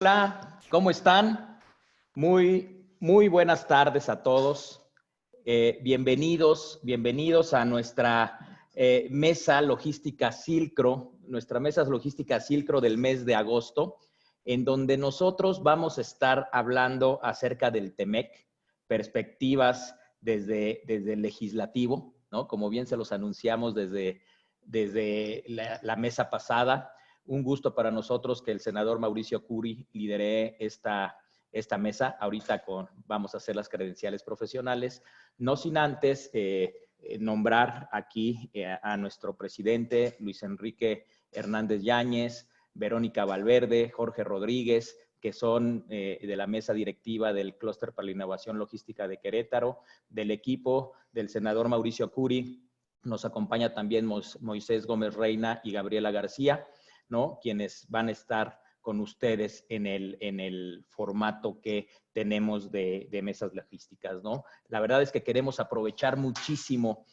Hola, ¿cómo están? Muy buenas tardes a todos. Bienvenidos a nuestra mesa logística Silcro, nuestra mesa logística Silcro del mes de agosto, en donde nosotros vamos a estar hablando acerca del TEMEC, perspectivas desde el legislativo, ¿no? Como bien se los anunciamos desde la mesa pasada. Un gusto para nosotros que el senador Mauricio Curi lidere esta mesa. Ahorita vamos a hacer las credenciales profesionales, no sin antes nombrar aquí a nuestro presidente Luis Enrique Hernández Yáñez, Verónica Valverde, Jorge Rodríguez, que son de la mesa directiva del Clúster para la Innovación Logística de Querétaro, del equipo del senador Mauricio Curi. Nos acompaña también Moisés Gómez Reina y Gabriela García, ¿no? Quienes van a estar con ustedes en el formato que tenemos de mesas logísticas, ¿no? La verdad es que queremos aprovechar muchísimo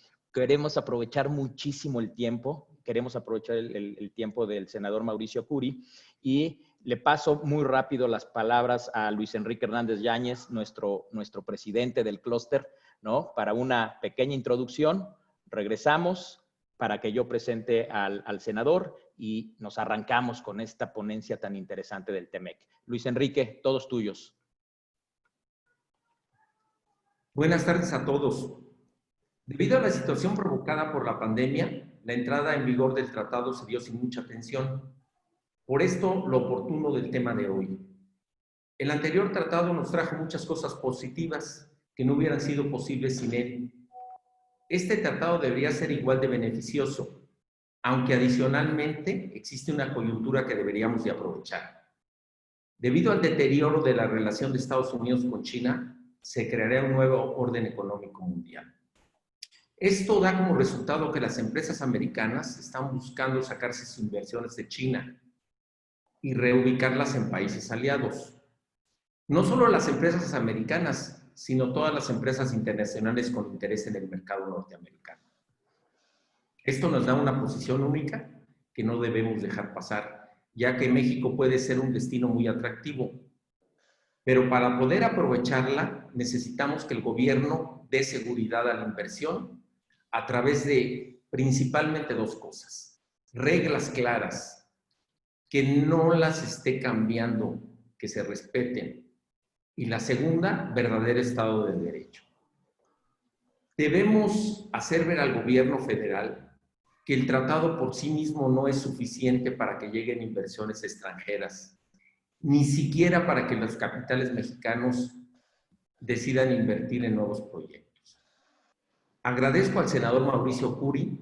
el tiempo, queremos aprovechar el tiempo del senador Mauricio Curi, y le paso muy rápido las palabras a Luis Enrique Hernández Yáñez, nuestro presidente del clúster, ¿no? Para una pequeña introducción. Regresamos para que yo presente al senador y nos arrancamos con esta ponencia tan interesante del TEMEC. Luis Enrique, todos tuyos. Buenas tardes a todos. Debido a la situación provocada por la pandemia, la entrada en vigor del tratado se dio sin mucha atención. Por esto, lo oportuno del tema de hoy. El anterior tratado nos trajo muchas cosas positivas que no hubieran sido posibles sin él. Este tratado debería ser igual de beneficioso, aunque adicionalmente existe una coyuntura que deberíamos de aprovechar. Debido al deterioro de la relación de Estados Unidos con China, se creará un nuevo orden económico mundial. Esto da como resultado que las empresas americanas están buscando sacarse sus inversiones de China y reubicarlas en países aliados. No solo las empresas americanas, sino todas las empresas internacionales con interés en el mercado norteamericano. Esto nos da una posición única que no debemos dejar pasar, ya que México puede ser un destino muy atractivo. Pero para poder aprovecharla, necesitamos que el gobierno dé seguridad a la inversión a través de principalmente dos cosas. Reglas claras, que no las esté cambiando, que se respeten. Y la segunda, verdadero Estado de Derecho. Debemos hacer ver al gobierno federal que el tratado por sí mismo no es suficiente para que lleguen inversiones extranjeras, ni siquiera para que los capitales mexicanos decidan invertir en nuevos proyectos. Agradezco al senador Mauricio Curi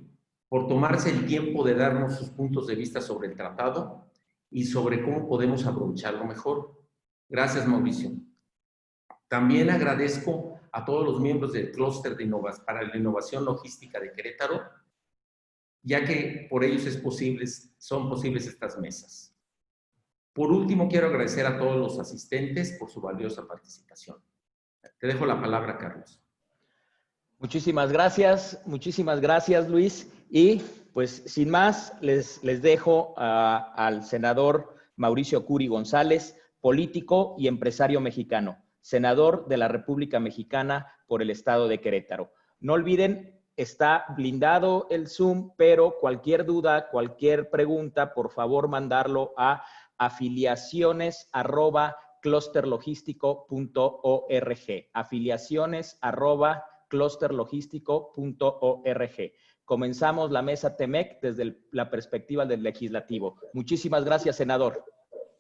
por tomarse el tiempo de darnos sus puntos de vista sobre el tratado y sobre cómo podemos aprovecharlo mejor. Gracias, Mauricio. También agradezco a todos los miembros del Clúster para la Innovación Logística de Querétaro, ya que por ellos son posibles estas mesas. Por último, quiero agradecer a todos los asistentes por su valiosa participación. Te dejo la palabra, Carlos. Muchísimas gracias, Luis. Y pues sin más, les dejo al senador Mauricio Curi González, político y empresario mexicano, senador de la República Mexicana por el estado de Querétaro. No olviden, está blindado el Zoom, pero cualquier duda, cualquier pregunta, por favor mandarlo a afiliaciones@clusterlogístico.org. afiliaciones@clusterlogístico.org. Comenzamos la mesa TEMEC desde la perspectiva del legislativo. Muchísimas gracias, senador.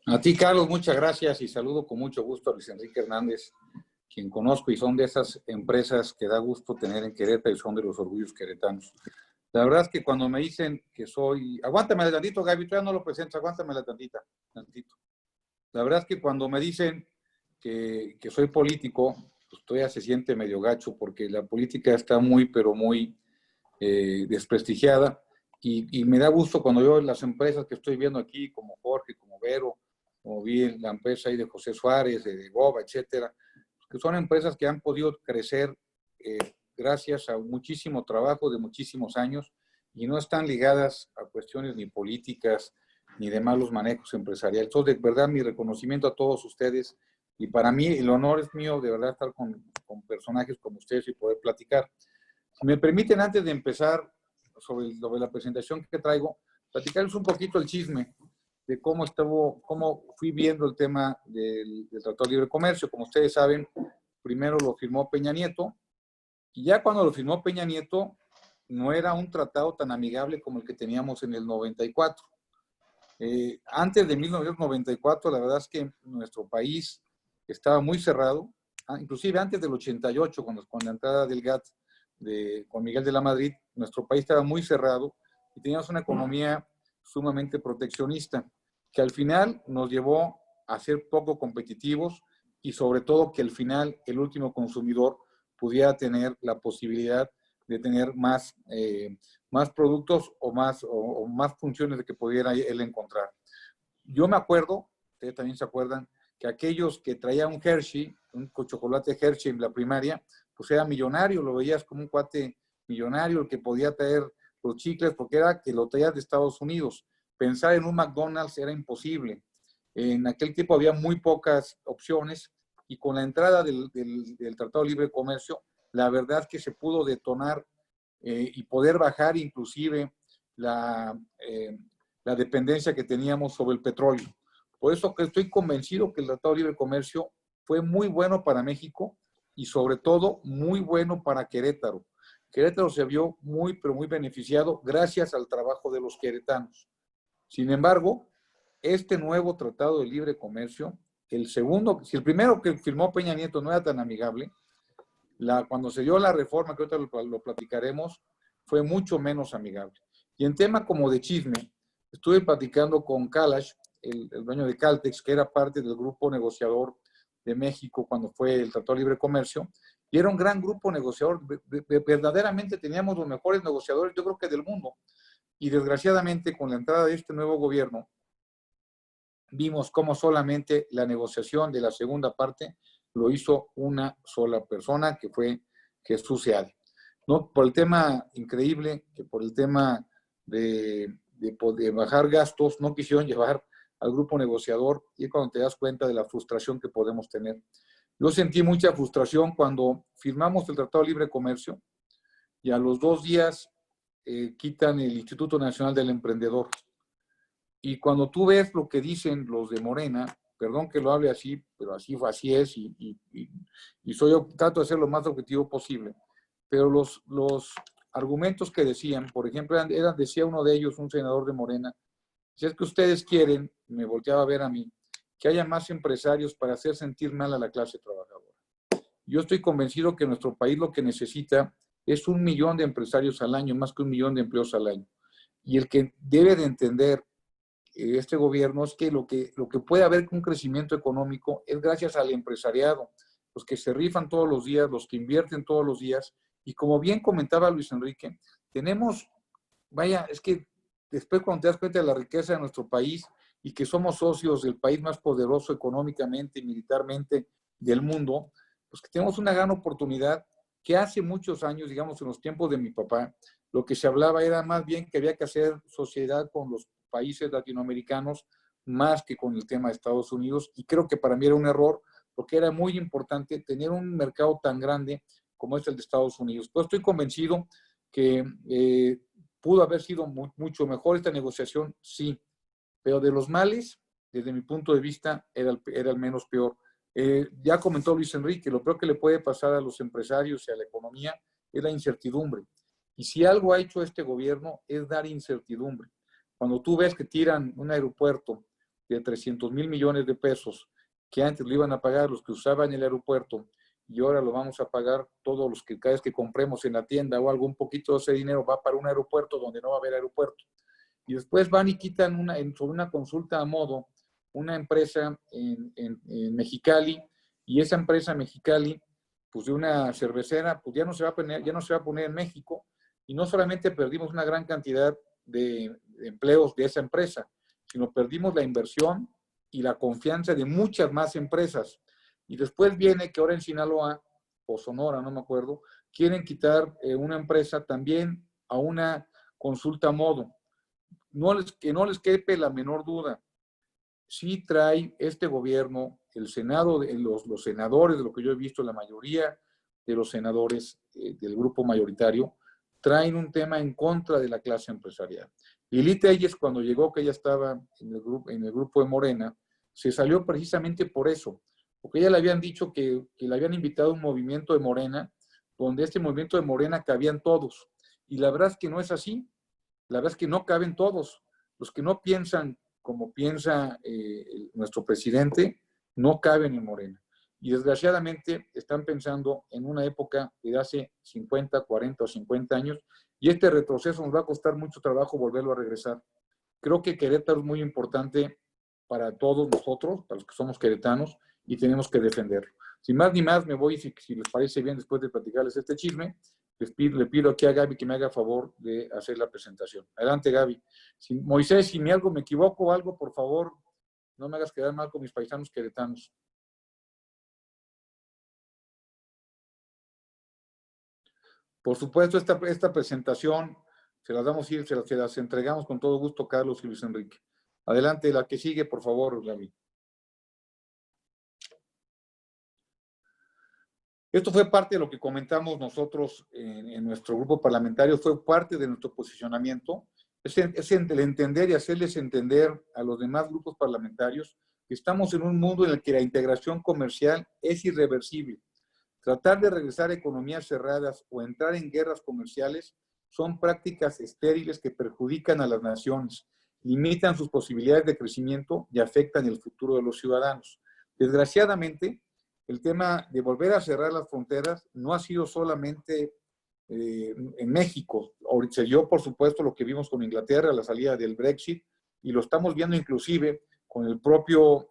A ti, Carlos, muchas gracias y saludo con mucho gusto a Luis Enrique Hernández, quien conozco y son de esas empresas que da gusto tener en Querétaro y son de los orgullos queretanos. La verdad es que cuando me dicen que soy... Aguántame tantito, Gaby, todavía no lo presento, aguántame tantito. La verdad es que cuando me dicen que soy político, pues todavía se siente medio gacho porque la política está muy, pero muy desprestigiada y me da gusto cuando veo las empresas que estoy viendo aquí, como Jorge, como Vero, como vi la empresa ahí de José Suárez, de Goba, etcétera, que son empresas que han podido crecer gracias a muchísimo trabajo de muchísimos años y no están ligadas a cuestiones ni políticas ni de malos manejos empresariales. Entonces, de verdad, mi reconocimiento a todos ustedes, y para mí el honor es mío de verdad estar con personajes como ustedes y poder platicar. Si me permiten, antes de empezar sobre la presentación que traigo, platicarles un poquito el chisme de cómo fui viendo el tema del Tratado de Libre Comercio. Como ustedes saben, primero lo firmó Peña Nieto, y ya cuando lo firmó Peña Nieto, no era un tratado tan amigable como el que teníamos en el 94. Antes de 1994, la verdad es que nuestro país estaba muy cerrado, inclusive antes del 88, con la entrada del GATT con Miguel de la Madrid, nuestro país estaba muy cerrado y teníamos una economía sumamente proteccionista, que al final nos llevó a ser poco competitivos y sobre todo que al final el último consumidor pudiera tener la posibilidad de tener más productos o más funciones de que pudiera él encontrar. Yo me acuerdo, ustedes también se acuerdan, que aquellos que traían un Hershey, un chocolate Hershey en la primaria, pues era millonario, lo veías como un cuate millonario, el que podía traer los chicles, porque era que lo traías de Estados Unidos. Pensar en un McDonald's era imposible. En aquel tiempo había muy pocas opciones, y con la entrada del Tratado de Libre Comercio, la verdad es que se pudo detonar y poder bajar inclusive la dependencia que teníamos sobre el petróleo. Por eso que estoy convencido que el Tratado de Libre Comercio fue muy bueno para México y sobre todo muy bueno para Querétaro. Querétaro se vio muy, pero muy beneficiado gracias al trabajo de los queretanos. Sin embargo, este nuevo Tratado de Libre Comercio, el segundo, si el primero que firmó Peña Nieto no era tan amigable, cuando se dio la reforma, que ahorita lo platicaremos, fue mucho menos amigable. Y en tema como de chisme, estuve platicando con Kalash, el dueño de Caltex, que era parte del grupo negociador de México cuando fue el Tratado de Libre Comercio, y era un gran grupo negociador. Verdaderamente teníamos los mejores negociadores, yo creo que del mundo. Y desgraciadamente, con la entrada de este nuevo gobierno, vimos cómo solamente la negociación de la segunda parte lo hizo una sola persona, que fue Jesús Seade. No por el tema increíble, que por el tema de bajar gastos, no quisieron llevar al grupo negociador, y es cuando te das cuenta de la frustración que podemos tener. Yo sentí mucha frustración cuando firmamos el Tratado de Libre Comercio y a los 2 días quitan el Instituto Nacional del Emprendedor. Y cuando tú ves lo que dicen los de Morena, perdón que lo hable así, pero así es, yo trato de ser lo más objetivo posible, pero los argumentos que decían, por ejemplo, decía uno de ellos, un senador de Morena, si es que ustedes quieren, me volteaba a ver a mí, que haya más empresarios para hacer sentir mal a la clase trabajadora. Yo estoy convencido que nuestro país lo que necesita es 1 millón de empresarios al año, más que 1 millón de empleos al año. Y el que debe de entender este gobierno es que lo que puede haber un crecimiento económico es gracias al empresariado, los que se rifan todos los días, los que invierten todos los días. Y como bien comentaba Luis Enrique, es que después cuando te das cuenta de la riqueza de nuestro país y que somos socios del país más poderoso económicamente y militarmente del mundo, pues que tenemos una gran oportunidad que hace muchos años, digamos en los tiempos de mi papá, lo que se hablaba era más bien que había que hacer sociedad con los países latinoamericanos más que con el tema de Estados Unidos, y creo que para mí era un error porque era muy importante tener un mercado tan grande como es el de Estados Unidos. Pues estoy convencido que pudo haber sido mucho mejor esta negociación, sí, pero de los males, desde mi punto de vista, era el menos peor. Ya comentó Luis Enrique, lo peor que le puede pasar a los empresarios y a la economía es la incertidumbre. Y si algo ha hecho este gobierno es dar incertidumbre. Cuando tú ves que tiran un aeropuerto de 300,000 millones de pesos, que antes lo iban a pagar los que usaban el aeropuerto, y ahora lo vamos a pagar todos los que cada vez que compremos en la tienda o algo, un poquito de ese dinero va para un aeropuerto donde no va a haber aeropuerto. Y después van y quitan sobre una consulta a modo una empresa en Mexicali, y esa empresa Mexicali, pues de una cervecera, pues ya no se va a poner en México, y no solamente perdimos una gran cantidad de empleos de esa empresa, sino perdimos la inversión y la confianza de muchas más empresas. Y después viene que ahora en Sinaloa, o Sonora, no me acuerdo, quieren quitar una empresa también a una consulta a modo. que no les quepe la menor duda, sí trae este gobierno, el Senado, los senadores, de lo que yo he visto, la mayoría de los senadores del grupo mayoritario, traen un tema en contra de la clase empresarial. Lili Telles, cuando llegó, que ella estaba en el grupo de Morena, se salió precisamente por eso, porque ella le habían dicho que le habían invitado a un movimiento de Morena, donde este movimiento de Morena cabían todos. Y la verdad es que no es así. La verdad es que no caben todos. Los que no piensan como piensa nuestro presidente, no caben en Morena. Y desgraciadamente están pensando en una época de hace 50, 40 o 50 años, y este retroceso nos va a costar mucho trabajo volverlo a regresar. Creo que Querétaro es muy importante para todos nosotros, para los que somos queretanos, y tenemos que defenderlo. Sin más ni más, me voy, si les parece bien, después de platicarles este chisme, le pido aquí a Gaby que me haga favor de hacer la presentación. Adelante, Gaby. Moisés, si algo me equivoco o algo, por favor, no me hagas quedar mal con mis paisanos queretanos. Por supuesto, esta presentación se las damos y se las entregamos con todo gusto, Carlos y Luis Enrique. Adelante, la que sigue, por favor, Gaby. Esto fue parte de lo que comentamos nosotros en nuestro grupo parlamentario, fue parte de nuestro posicionamiento. Es el entender y hacerles entender a los demás grupos parlamentarios que estamos en un mundo en el que la integración comercial es irreversible. Tratar de regresar a economías cerradas o entrar en guerras comerciales son prácticas estériles que perjudican a las naciones, limitan sus posibilidades de crecimiento y afectan el futuro de los ciudadanos. Desgraciadamente, el tema de volver a cerrar las fronteras no ha sido solamente en México. Se dio, por supuesto, lo que vimos con Inglaterra, la salida del Brexit, y lo estamos viendo inclusive con el propio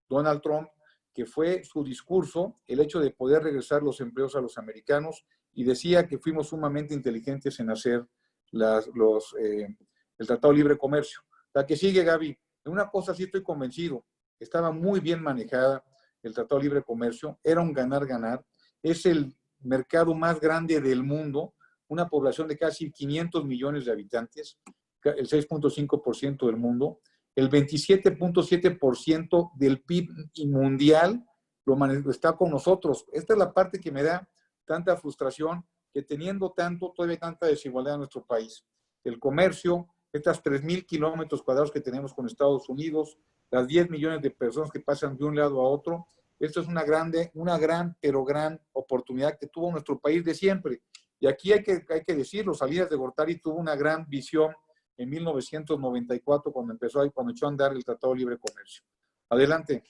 Donald Trump, que fue su discurso, el hecho de poder regresar los empleos a los americanos, y decía que fuimos sumamente inteligentes en hacer el Tratado de Libre Comercio. La que sigue, Gaby, de una cosa sí estoy convencido, estaba muy bien manejada el Tratado de Libre Comercio, era un ganar-ganar, es el mercado más grande del mundo, una población de casi 500 millones de habitantes, el 6.5% del mundo, el 27.7% del PIB mundial lo está con nosotros. Esta es la parte que me da tanta frustración, que teniendo todavía tanta desigualdad en nuestro país. El comercio, estas 3,000 kilómetros cuadrados que tenemos con Estados Unidos, las 10 millones de personas que pasan de un lado a otro, esto es una gran, pero gran oportunidad que tuvo nuestro país de siempre. Y aquí hay que decirlo, Salinas de Gortari tuvo una gran visión en 1994 cuando echó a andar el Tratado de Libre Comercio. Adelante.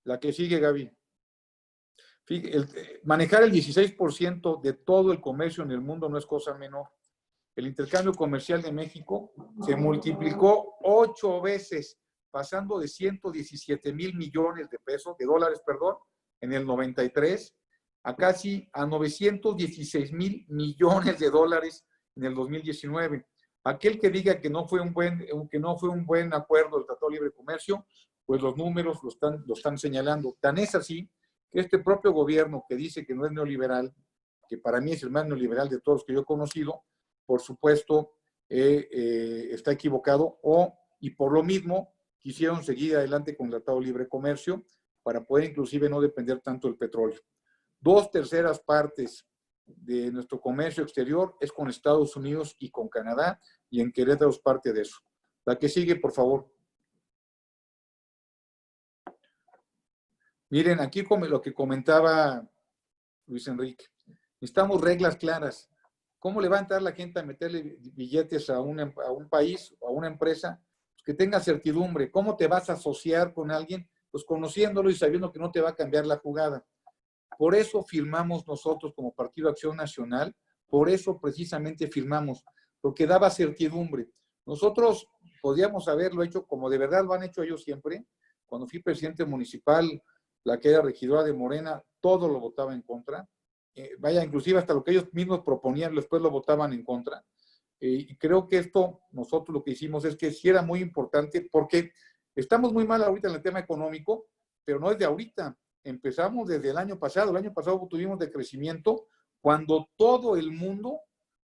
La que sigue, Gaby. Manejar el 16% de todo el comercio en el mundo no es cosa menor. El intercambio comercial de México se multiplicó 8 veces, pasando de 117,000 millones de dólares, en el 93, a casi a 916,000 millones de dólares en el 2019. Aquel que diga que no fue un buen acuerdo el Tratado de Libre Comercio, pues los números lo están señalando. Tan es así que este propio gobierno que dice que no es neoliberal, que para mí es el más neoliberal de todos los que yo he conocido, por supuesto, está equivocado y por lo mismo quisieron seguir adelante con el Tratado de Libre Comercio para poder inclusive no depender tanto del petróleo. 2/3 partes de nuestro comercio exterior es con Estados Unidos y con Canadá, y en Querétaro es parte de eso. La que sigue, por favor. Miren, aquí lo que comentaba Luis Enrique. Necesitamos reglas claras. ¿Cómo le va a entrar la gente a meterle billetes a un país o a una empresa? Pues que tenga certidumbre. ¿Cómo te vas a asociar con alguien? Pues conociéndolo y sabiendo que no te va a cambiar la jugada. Por eso firmamos nosotros como Partido Acción Nacional, por eso precisamente firmamos, porque daba certidumbre. Nosotros podíamos haberlo hecho como de verdad lo han hecho ellos siempre. Cuando fui presidente municipal, la que era regidora de Morena, todo lo votaba en contra. Inclusive hasta lo que ellos mismos proponían, después lo votaban en contra. Y creo que nosotros lo que hicimos es que sí era muy importante, porque estamos muy mal ahorita en el tema económico, pero no es de ahorita. Empezamos desde el año pasado. El año pasado tuvimos de crecimiento cuando todo el mundo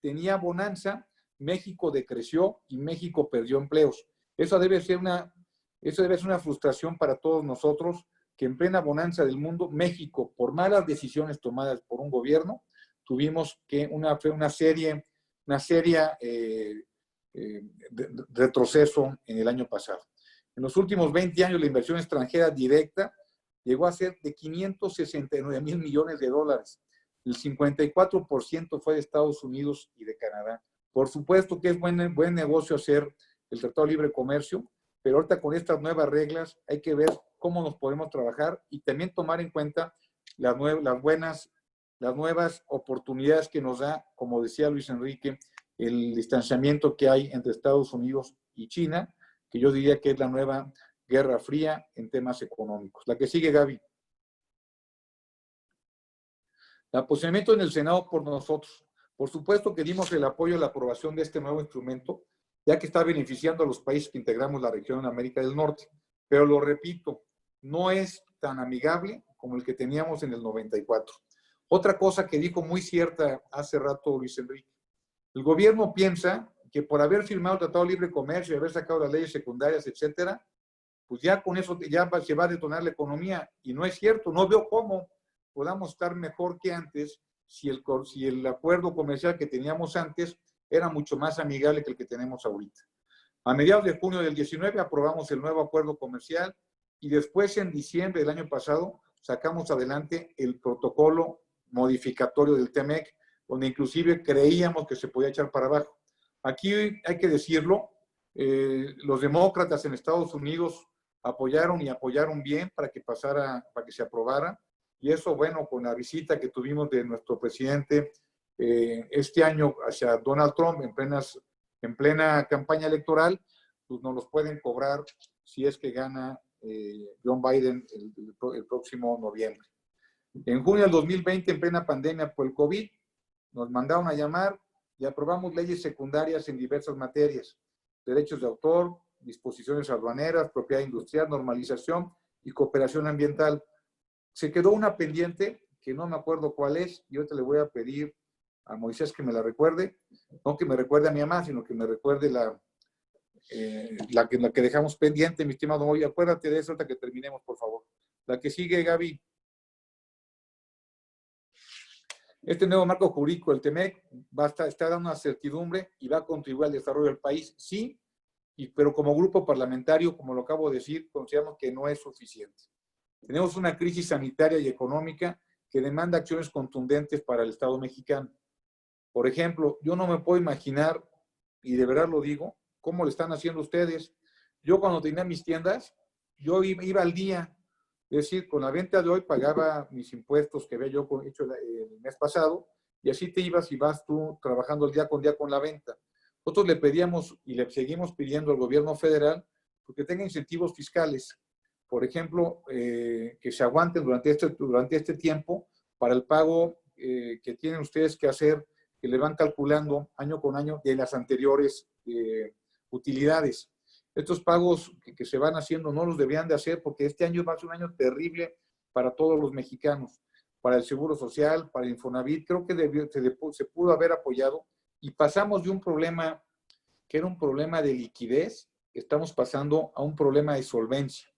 tenía bonanza México decreció y México perdió empleos. Eso debe ser una frustración para todos nosotros, que en plena bonanza del mundo, México, por malas decisiones tomadas por un gobierno, tuvimos que una seria retroceso en el año pasado. En los últimos 20 años, la inversión extranjera directa llegó a ser de 569,000 millones de dólares. El 54% fue de Estados Unidos y de Canadá. Por supuesto que es buen negocio hacer el Tratado de Libre Comercio, pero ahorita con estas nuevas reglas hay que ver cómo nos podemos trabajar y también tomar en cuenta las nuevas oportunidades que nos da, como decía Luis Enrique, el distanciamiento que hay entre Estados Unidos y China, que yo diría que es la nueva Guerra Fría en temas económicos. La que sigue, Gaby. El posicionamiento en el Senado por nosotros. Por supuesto que dimos el apoyo a la aprobación de este nuevo instrumento, ya que está beneficiando a los países que integramos la región de América del Norte. Pero lo repito, no es tan amigable como el que teníamos en el 94. Otra cosa que dijo muy cierta hace rato Luis Enrique. El gobierno piensa que por haber firmado el Tratado de Libre Comercio y haber sacado las leyes secundarias, etcétera, pues ya con eso se va a detonar la economía. Y no es cierto, no veo cómo podamos estar mejor que antes si el acuerdo comercial que teníamos antes era mucho más amigable que el que tenemos ahorita. A mediados de junio del 19 aprobamos el nuevo acuerdo comercial y después en diciembre del año pasado sacamos adelante el protocolo modificatorio del TEMEC, donde inclusive creíamos que se podía echar para abajo. Aquí hay que decirlo, los demócratas en Estados Unidos apoyaron bien para que se aprobara. Y eso, bueno, con la visita que tuvimos de nuestro presidente este año hacia Donald Trump en plena campaña electoral, pues nos los pueden cobrar si es que gana John Biden el próximo noviembre. En junio del 2020, en plena pandemia por el COVID, nos mandaron a llamar y aprobamos leyes secundarias en diversas materias: derechos de autor, disposiciones aduaneras, propiedad industrial, normalización y cooperación ambiental. Se quedó una pendiente que no me acuerdo cuál es, y ahorita le voy a pedir a Moisés que me la recuerde, no que me recuerde a mi mamá, sino que me recuerde la que dejamos pendiente, mi estimado Moy. Acuérdate de eso hasta que terminemos, por favor. La que sigue, Gaby. Este nuevo marco jurídico, el TEMEC, está dando una certidumbre y va a contribuir al desarrollo del país, sí, pero como grupo parlamentario, como lo acabo de decir, consideramos que no es suficiente. Tenemos una crisis sanitaria y económica que demanda acciones contundentes para el Estado mexicano. Por ejemplo, yo no me puedo imaginar, y de verdad lo digo, cómo le están haciendo ustedes. Yo cuando tenía mis tiendas, yo iba al día, es decir, con la venta de hoy pagaba mis impuestos que había yo hecho el mes pasado, y así te ibas y vas tú trabajando día con la venta. Nosotros le pedíamos y le seguimos pidiendo al gobierno federal porque tenga incentivos fiscales. Por ejemplo, que se aguanten durante este tiempo para el pago que tienen ustedes que hacer, que le van calculando año con año de las anteriores utilidades. Estos pagos que se van haciendo no los deberían de hacer porque este año va a ser un año terrible para todos los mexicanos, para el Seguro Social, para el Infonavit. Creo que se pudo haber apoyado y pasamos de un problema que era un problema de liquidez, estamos pasando a un problema de solvencia.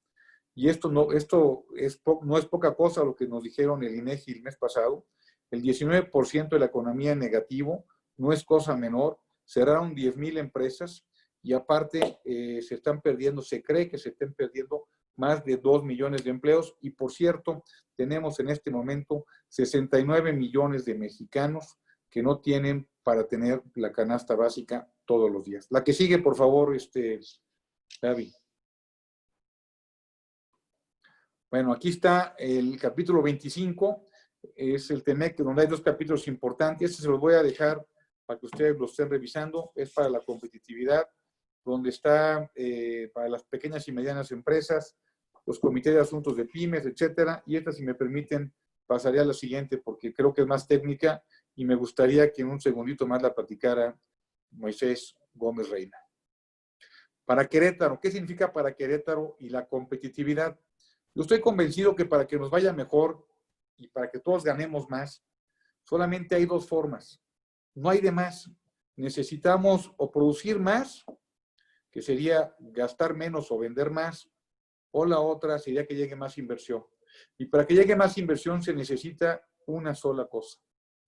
Y esto no es poca cosa lo que nos dijeron el INEGI el mes pasado. El 19% de la economía en negativo no es cosa menor. Cerraron 10,000 empresas y aparte se cree que se estén perdiendo más de 2 millones de empleos. Y por cierto, tenemos en este momento 69 millones de mexicanos que no tienen para tener la canasta básica todos los días. La que sigue, por favor, Gaby. Bueno, aquí está el capítulo 25, es el TEMEC, donde hay dos capítulos importantes. Este se los voy a dejar para que ustedes lo estén revisando. Es para la competitividad, donde está para las pequeñas y medianas empresas, los comités de asuntos de pymes, etcétera. Y esta, si me permiten, pasaría a la siguiente, porque creo que es más técnica y me gustaría que en un segundito más la platicara Moisés Gómez Reina. Para Querétaro, ¿qué significa para Querétaro y la competitividad? Yo estoy convencido que para que nos vaya mejor y para que todos ganemos más, solamente hay dos formas. No hay de más. necesitamos o producir más, que sería gastar menos o vender más, o la otra sería que llegue más inversión. Y para que llegue más inversión se necesita una sola cosa.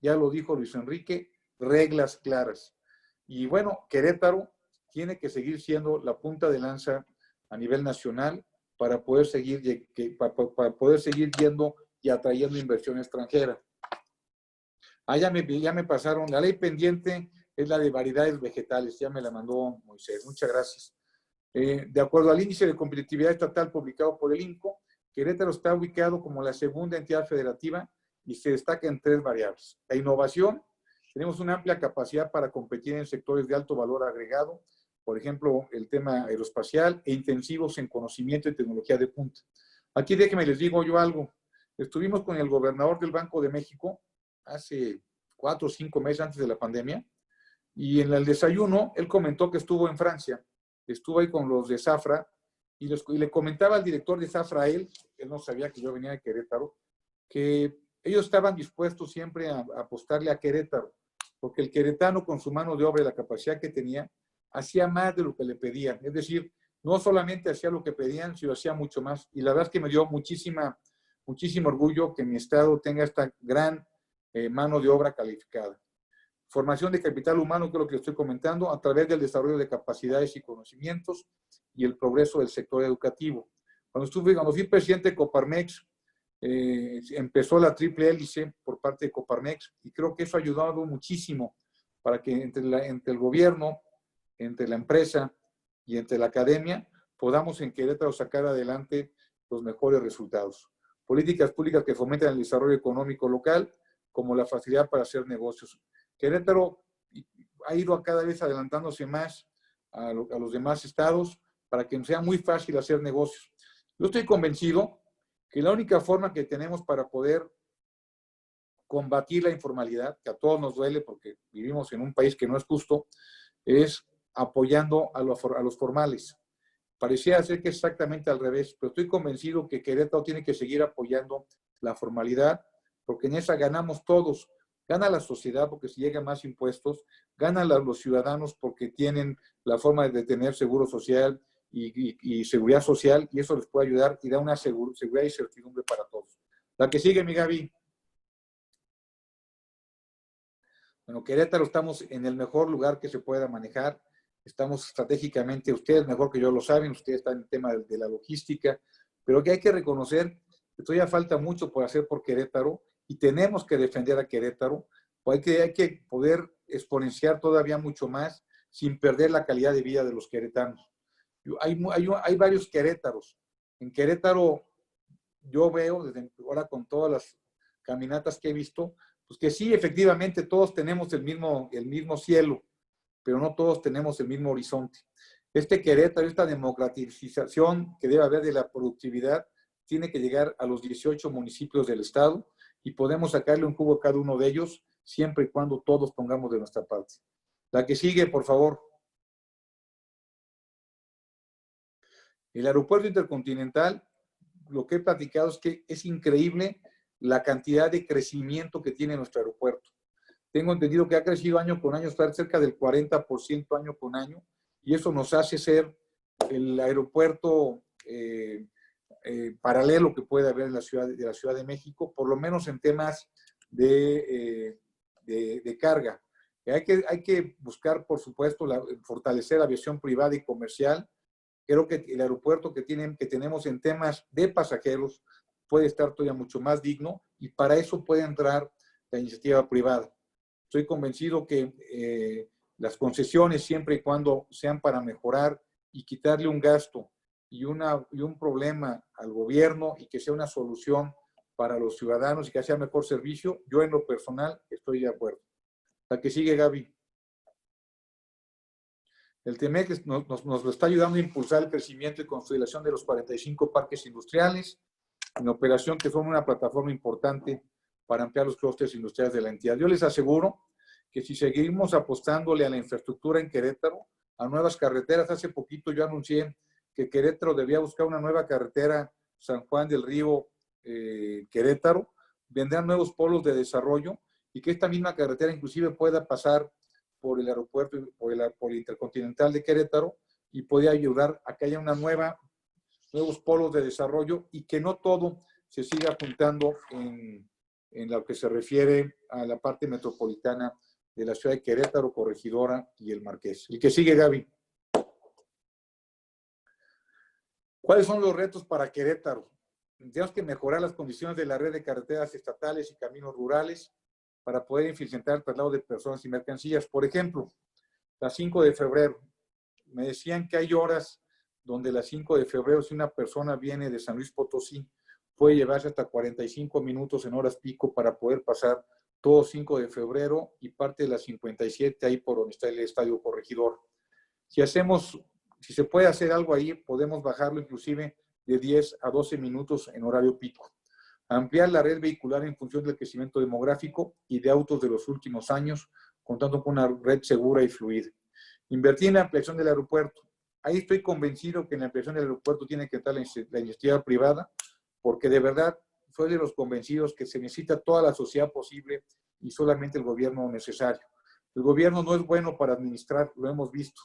Ya lo dijo Luis Enrique, reglas claras. Y bueno, Querétaro tiene que seguir siendo la punta de lanza a nivel nacional para poder seguir yendo y atrayendo inversión extranjera. Ya me pasaron, la ley pendiente es la de variedades vegetales, ya me la mandó Moisés, muchas gracias. De acuerdo al índice de competitividad estatal publicado por el INCO, Querétaro está ubicado como la segunda entidad federativa y se destaca en 3 variables. La innovación, tenemos una amplia capacidad para competir en sectores de alto valor agregado, por ejemplo, el tema aeroespacial e intensivos en conocimiento y tecnología de punta. Aquí déjenme les digo yo algo. Estuvimos con el gobernador del Banco de México hace 4 o 5 meses antes de la pandemia y en el desayuno él comentó que estuvo en Francia, estuvo ahí con los de Safra y le comentaba al director de Safra a él no sabía que yo venía de Querétaro, que ellos estaban dispuestos siempre a apostarle a Querétaro, porque el queretano con su mano de obra y la capacidad que tenía, hacía más de lo que le pedían. Es decir, no solamente hacía lo que pedían, sino hacía mucho más. Y la verdad es que me dio muchísimo orgullo que mi estado tenga esta gran mano de obra calificada. Formación de capital humano, que es lo que estoy comentando, a través del desarrollo de capacidades y conocimientos y el progreso del sector educativo. Cuando fui presidente de Coparmex, empezó la triple hélice por parte de Coparmex y creo que eso ha ayudado muchísimo para que entre el gobierno, entre la empresa y entre la academia podamos en Querétaro sacar adelante los mejores resultados. Políticas públicas que fomentan el desarrollo económico local, como la facilidad para hacer negocios. Querétaro ha ido cada vez adelantándose más a los demás estados para que sea muy fácil hacer negocios. Yo estoy convencido que la única forma que tenemos para poder combatir la informalidad, que a todos nos duele porque vivimos en un país que no es justo, es apoyando a los formales. Parecía ser que es exactamente al revés, pero estoy convencido que Querétaro tiene que seguir apoyando la formalidad, porque en esa ganamos todos. Gana la sociedad porque se llegan más impuestos, ganan los ciudadanos porque tienen la forma de tener seguro social y seguridad social, y eso les puede ayudar y da una seguridad y certidumbre para todos. La que sigue, mi Gaby. Bueno, Querétaro estamos en el mejor lugar que se pueda manejar. Estamos estratégicamente, ustedes mejor que yo lo saben, ustedes están en el tema de la logística, pero que hay que reconocer que todavía falta mucho por hacer por Querétaro y tenemos que defender a Querétaro. Hay que poder exponenciar todavía mucho más sin perder la calidad de vida de los queretanos. Hay varios Querétaros. En Querétaro yo veo, desde ahora con todas las caminatas que he visto, pues que sí, efectivamente, todos tenemos el mismo cielo, pero no todos tenemos el mismo horizonte. Querétaro, esta democratización que debe haber de la productividad, tiene que llegar a los 18 municipios del estado y podemos sacarle un jugo a cada uno de ellos, siempre y cuando todos pongamos de nuestra parte. La que sigue, por favor. El aeropuerto intercontinental, lo que he platicado es que es increíble la cantidad de crecimiento que tiene nuestro aeropuerto. Tengo entendido que ha crecido año con año, está cerca del 40% año con año, y eso nos hace ser el aeropuerto paralelo que puede haber en la ciudad de México, por lo menos en temas de carga. Hay que buscar, por supuesto, fortalecer la aviación privada y comercial. Creo que el aeropuerto que tenemos en temas de pasajeros puede estar todavía mucho más digno y para eso puede entrar la iniciativa privada. Estoy convencido que las concesiones, siempre y cuando sean para mejorar y quitarle un gasto y un problema al gobierno y que sea una solución para los ciudadanos y que sea mejor servicio, yo en lo personal estoy de acuerdo. La que sigue, Gaby. El TEMEC nos está ayudando a impulsar el crecimiento y consolidación de los 45 parques industriales en operación, que son una plataforma importante para ampliar los clústeres industriales de la entidad. Yo les aseguro que si seguimos apostándole a la infraestructura en Querétaro, a nuevas carreteras, hace poquito yo anuncié que Querétaro debía buscar una nueva carretera San Juan del Río Querétaro, vendrán nuevos polos de desarrollo y que esta misma carretera inclusive pueda pasar por el aeropuerto, por el Intercontinental de Querétaro, y puede ayudar a que haya nuevos polos de desarrollo y que no todo se siga apuntando en lo que se refiere a la parte metropolitana de la ciudad de Querétaro, Corregidora y el Marqués. El que sigue, Gaby. ¿Cuáles son los retos para Querétaro? Tenemos que mejorar las condiciones de la red de carreteras estatales y caminos rurales para poder eficientar el traslado de personas y mercancías. Por ejemplo, la 5 de febrero. Me decían que hay horas donde la 5 de febrero, si una persona viene de San Luis Potosí, puede llevarse hasta 45 minutos en horas pico para poder pasar todo 5 de febrero y parte de la 57 ahí por donde está el Estadio Corregidor. Si se puede hacer algo ahí, podemos bajarlo inclusive de 10 a 12 minutos en horario pico. Ampliar la red vehicular en función del crecimiento demográfico y de autos de los últimos años, contando con una red segura y fluida. Invertir en la ampliación del aeropuerto. Ahí estoy convencido que en la ampliación del aeropuerto tiene que estar la iniciativa privada, porque de verdad soy de los convencidos que se necesita toda la sociedad posible y solamente el gobierno necesario. El gobierno no es bueno para administrar, lo hemos visto.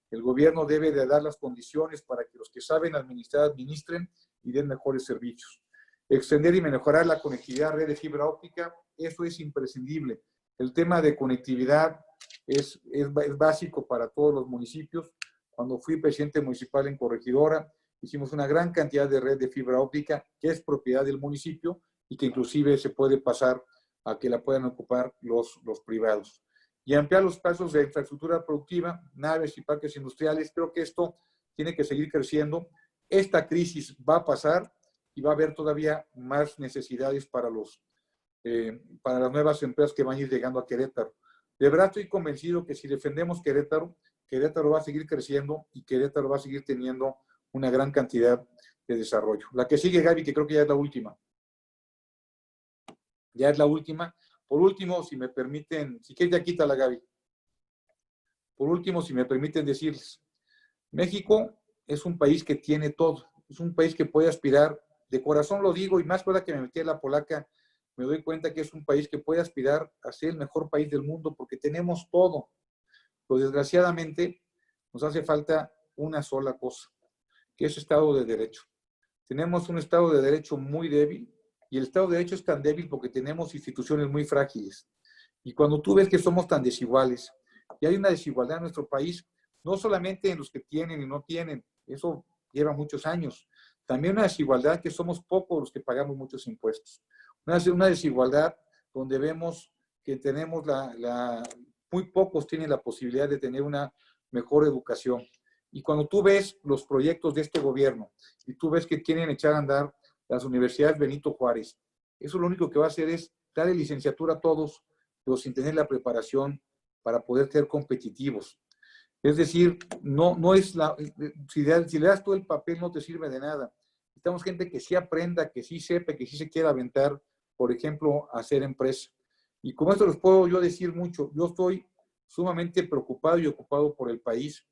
El gobierno debe de dar las condiciones para que los que saben administrar, administren y den mejores servicios. Extender y mejorar la conectividad a red de fibra óptica, eso es imprescindible. El tema de conectividad es básico para todos los municipios. Cuando fui presidente municipal en Corregidora, hicimos una gran cantidad de red de fibra óptica que es propiedad del municipio y que inclusive se puede pasar a que la puedan ocupar los privados. Y ampliar los pasos de infraestructura productiva, naves y parques industriales. Creo que esto tiene que seguir creciendo. Esta crisis va a pasar y va a haber todavía más necesidades para las nuevas empresas que van a ir llegando a Querétaro. De verdad estoy convencido que si defendemos Querétaro, Querétaro va a seguir creciendo y Querétaro va a seguir teniendo una gran cantidad de desarrollo. La que sigue, Gaby, que creo que ya es la última. Ya es la última. Por último, si me permiten, si quieres ya quítala, Gaby. Por último, si me permiten decirles, México es un país que tiene todo. Es un país que puede aspirar, de corazón lo digo, y más ahora que me metí en la polaca, me doy cuenta que es un país que puede aspirar a ser el mejor país del mundo porque tenemos todo. Pero desgraciadamente nos hace falta una sola cosa, que es Estado de Derecho. Tenemos un Estado de Derecho muy débil y el Estado de Derecho es tan débil porque tenemos instituciones muy frágiles. Y cuando tú ves que somos tan desiguales y hay una desigualdad en nuestro país, no solamente en los que tienen y no tienen, eso lleva muchos años, también una desigualdad que somos pocos los que pagamos muchos impuestos. Una desigualdad donde vemos que tenemos muy pocos tienen la posibilidad de tener una mejor educación. Y cuando tú ves los proyectos de este gobierno y tú ves que quieren echar a andar las universidades Benito Juárez, eso lo único que va a hacer es darle licenciatura a todos, pero sin tener la preparación para poder ser competitivos. Es decir, no es si le das todo el papel no te sirve de nada. Necesitamos gente que sí aprenda, que sí sepa, que sí se quiera aventar, por ejemplo, a hacer empresa. Y como esto les puedo yo decir mucho, yo estoy sumamente preocupado y ocupado por el país.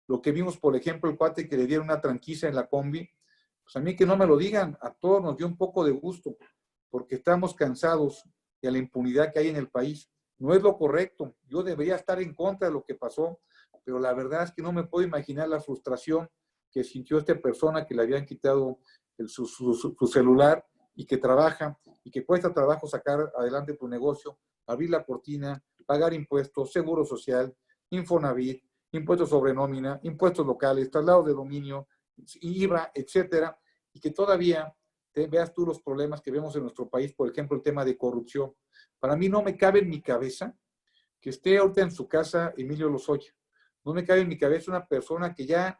Lo que vimos, por ejemplo, el cuate que le dieron una tranquiza en la combi, pues a mí que no me lo digan, a todos nos dio un poco de gusto, porque estamos cansados de la impunidad que hay en el país. No es lo correcto, yo debería estar en contra de lo que pasó, pero la verdad es que no me puedo imaginar la frustración que sintió esta persona que le habían quitado su celular y que trabaja y que cuesta trabajo sacar adelante tu negocio, abrir la cortina, pagar impuestos, seguro social, Infonavit, impuestos sobre nómina, impuestos locales, traslados de dominio, IVA, etcétera, y que todavía veas tú los problemas que vemos en nuestro país, por ejemplo, el tema de corrupción. Para mí no me cabe en mi cabeza que esté ahorita en su casa Emilio Lozoya. No me cabe en mi cabeza una persona que ya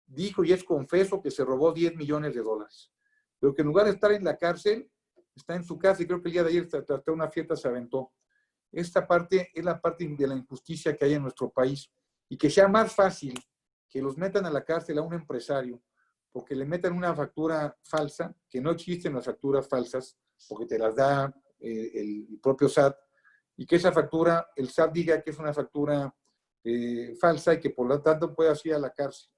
dijo y es confeso que se robó 10 millones de dólares. Pero que en lugar de estar en la cárcel, está en su casa y creo que el día de ayer hasta una fiesta se aventó. Esta parte es la parte de la injusticia que hay en nuestro país. Y que sea más fácil que los metan a la cárcel a un empresario porque le metan una factura falsa, que no existen las facturas falsas, porque te las da el propio SAT, y que esa factura, el SAT diga que es una factura falsa y que por lo tanto pueda ir a la cárcel.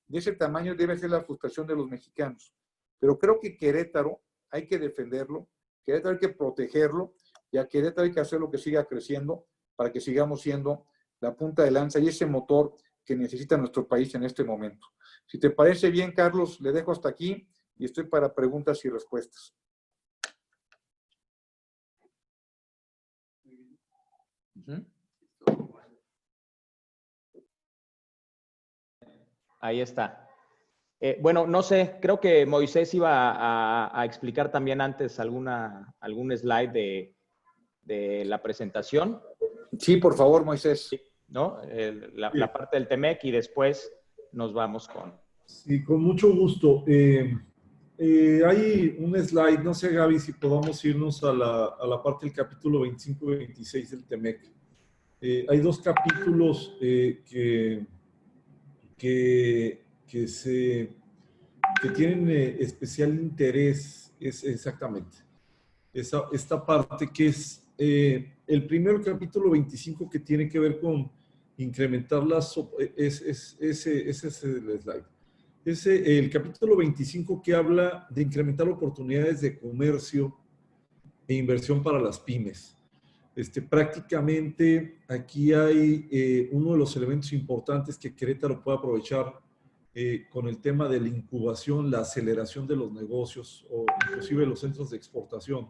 De ese tamaño debe ser la frustración de los mexicanos. Pero creo que Querétaro hay que defenderlo, Querétaro hay que protegerlo, y a Querétaro hay que hacer lo que siga creciendo para que sigamos siendo la punta de lanza y ese motor que necesita nuestro país en este momento. Si te parece bien, Carlos, le dejo hasta aquí y estoy para preguntas y respuestas. Ahí está. Bueno, no sé, creo que Moisés iba a explicar también antes algún slide de la presentación. Sí, por favor, Moisés. ¿No? La parte del TEMEC y después nos vamos con... Sí, con mucho gusto. Hay un slide, no sé, Gaby, si podamos irnos a la parte del capítulo 25 y 26 del TEMEC. Hay dos capítulos que tienen especial interés, es exactamente esta parte que es el primer capítulo 25 que tiene que ver con incrementar ese es el slide. El capítulo 25 que habla de incrementar oportunidades de comercio e inversión para las pymes. Prácticamente aquí hay uno de los elementos importantes que Querétaro puede aprovechar con el tema de la incubación, la aceleración de los negocios o inclusive los centros de exportación.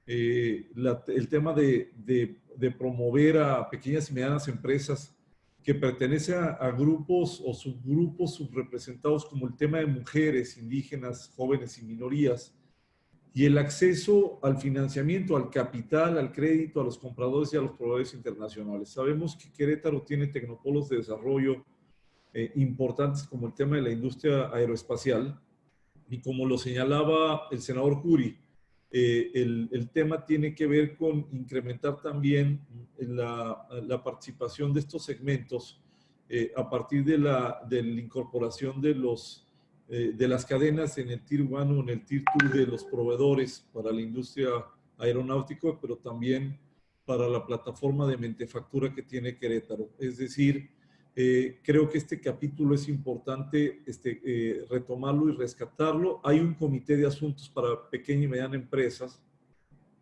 El tema de promover a pequeñas y medianas empresas que pertenecen a grupos o subgrupos subrepresentados como el tema de mujeres, indígenas, jóvenes y minorías, y el acceso al financiamiento, al capital, al crédito, a los compradores y a los proveedores internacionales. Sabemos que Querétaro tiene tecnopolos de desarrollo importantes como el tema de la industria aeroespacial, y como lo señalaba el senador Curi, el tema tiene que ver con incrementar también la participación de estos segmentos a partir de la incorporación de las cadenas en el Tier 1 o en el Tier 2 de los proveedores para la industria aeronáutica, pero también para la plataforma de mentefactura que tiene Querétaro. Es decir, creo que este capítulo es importante retomarlo y rescatarlo. Hay un comité de asuntos para pequeñas y medianas empresas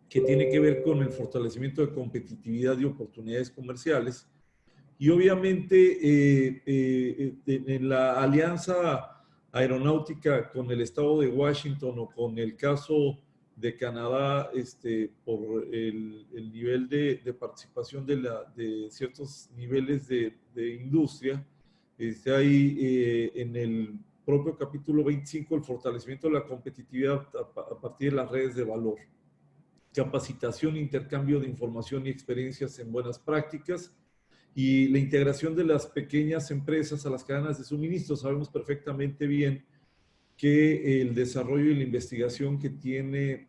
que tiene que ver con el fortalecimiento de competitividad y oportunidades comerciales. Y obviamente en la alianza aeronáutica con el estado de Washington o con el caso de Canadá, por el nivel de participación de ciertos niveles de industria, hay en el propio capítulo 25 el fortalecimiento de la competitividad a partir de las redes de valor, capacitación, intercambio de información y experiencias en buenas prácticas, y la integración de las pequeñas empresas a las cadenas de suministro. Sabemos perfectamente bien que el desarrollo y la investigación que tiene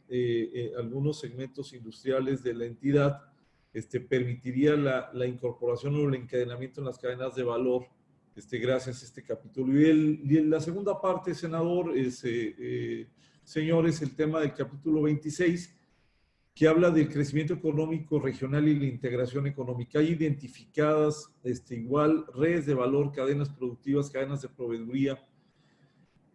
algunos segmentos industriales de la entidad permitiría la incorporación o el encadenamiento en las cadenas de valor gracias a este capítulo. Y la segunda parte, senador, señores, el tema del capítulo 26, que habla del crecimiento económico regional y la integración económica. Hay identificadas igual redes de valor, cadenas productivas, cadenas de proveeduría,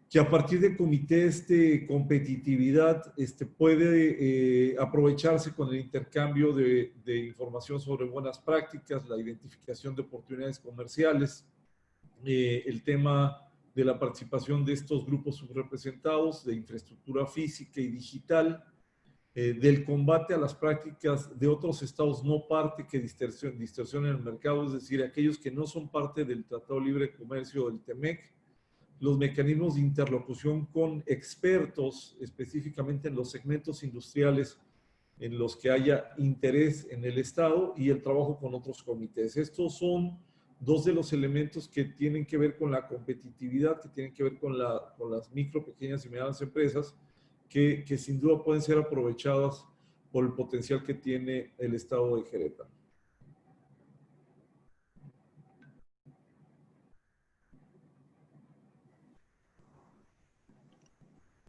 que a partir de comités de competitividad puede aprovecharse con el intercambio de información sobre buenas prácticas, la identificación de oportunidades comerciales, el tema de la participación de estos grupos subrepresentados, de infraestructura física y digital, del combate a las prácticas de otros estados no parte que distorsionen el mercado, es decir, aquellos que no son parte del Tratado de Libre Comercio del TEMEC, los mecanismos de interlocución con expertos, específicamente en los segmentos industriales en los que haya interés en el estado, y el trabajo con otros comités. Estos son dos de los elementos que tienen que ver con la competitividad, que tienen que ver con las micro, pequeñas y medianas empresas, que sin duda pueden ser aprovechadas por el potencial que tiene el estado de Querétaro.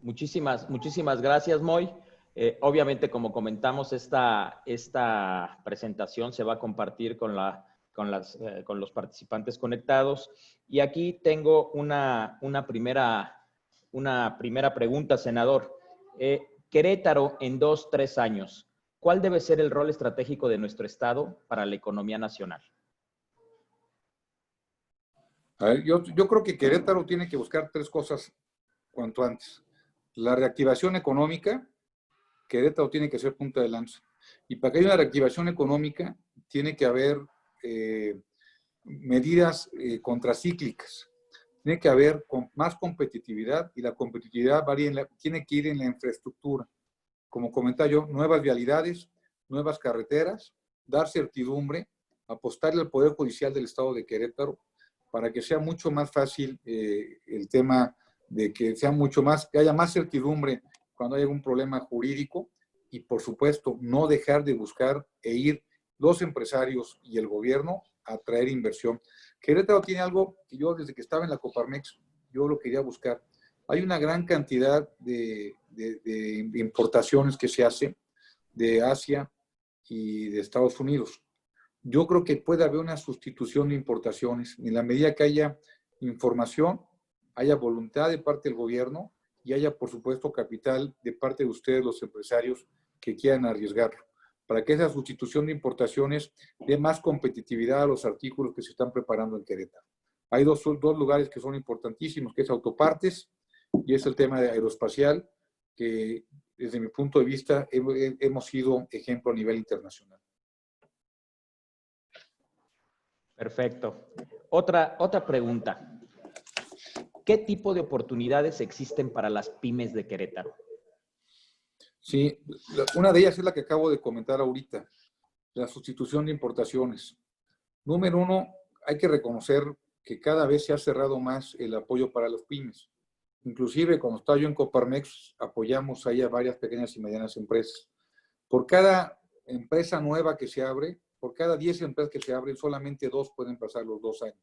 Muchísimas gracias, Moy. Obviamente, como comentamos, esta presentación se va a compartir con los participantes conectados. Y aquí tengo una primera pregunta, senador. Querétaro en 2-3 años, ¿cuál debe ser el rol estratégico de nuestro estado para la economía nacional? A ver, yo creo que Querétaro tiene que buscar 3 cosas cuanto antes. La reactivación económica, Querétaro tiene que ser punta de lanza. Y para que haya una reactivación económica, tiene que haber medidas contracíclicas. Tiene que haber más competitividad y la competitividad tiene que ir en la infraestructura. Como comentaba yo, nuevas vialidades, nuevas carreteras, dar certidumbre, apostarle al Poder Judicial del Estado de Querétaro para que sea mucho más fácil el tema de que haya más certidumbre cuando haya un problema jurídico y, por supuesto, no dejar de buscar e ir los empresarios y el gobierno a traer inversión. Querétaro tiene algo que yo desde que estaba en la Coparmex, yo lo quería buscar. Hay una gran cantidad de importaciones que se hacen de Asia y de Estados Unidos. Yo creo que puede haber una sustitución de importaciones en la medida que haya información, haya voluntad de parte del gobierno y haya, por supuesto, capital de parte de ustedes, los empresarios, que quieran arriesgarlo, para que esa sustitución de importaciones dé más competitividad a los artículos que se están preparando en Querétaro. Hay dos lugares que son importantísimos, que es autopartes y es el tema de aeroespacial, que desde mi punto de vista hemos sido ejemplo a nivel internacional. Perfecto. Otra pregunta. ¿Qué tipo de oportunidades existen para las pymes de Querétaro? Sí, una de ellas es la que acabo de comentar ahorita, la sustitución de importaciones. Número 1, hay que reconocer que cada vez se ha cerrado más el apoyo para las pymes. Inclusive cuando estaba yo en Coparmex, apoyamos ahí a varias pequeñas y medianas empresas. Por cada empresa nueva que se abre, por cada 10 empresas que se abren, solamente 2 pueden pasar los 2 años.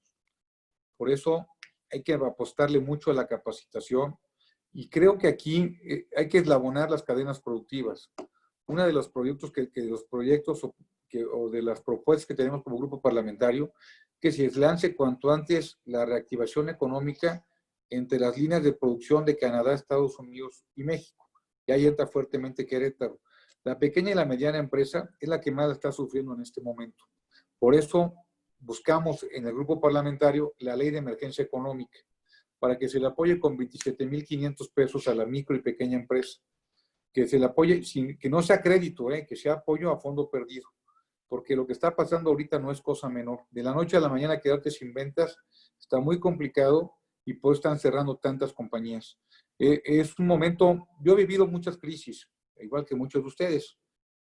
Por eso hay que apostarle mucho a la capacitación y creo que aquí hay que eslabonar las cadenas productivas. Uno de los proyectos o de las propuestas que tenemos como grupo parlamentario, que se lance cuanto antes la reactivación económica entre las líneas de producción de Canadá, Estados Unidos y México. Y ahí entra fuertemente Querétaro. La pequeña y la mediana empresa es la que más está sufriendo en este momento. Por eso buscamos en el grupo parlamentario la ley de emergencia económica para que se le apoye con 27,500 pesos a la micro y pequeña empresa. Que se le apoye, que no sea crédito, que sea apoyo a fondo perdido. Porque lo que está pasando ahorita no es cosa menor. De la noche a la mañana quedarte sin ventas está muy complicado y por eso están cerrando tantas compañías. Es un momento, yo he vivido muchas crisis, igual que muchos de ustedes.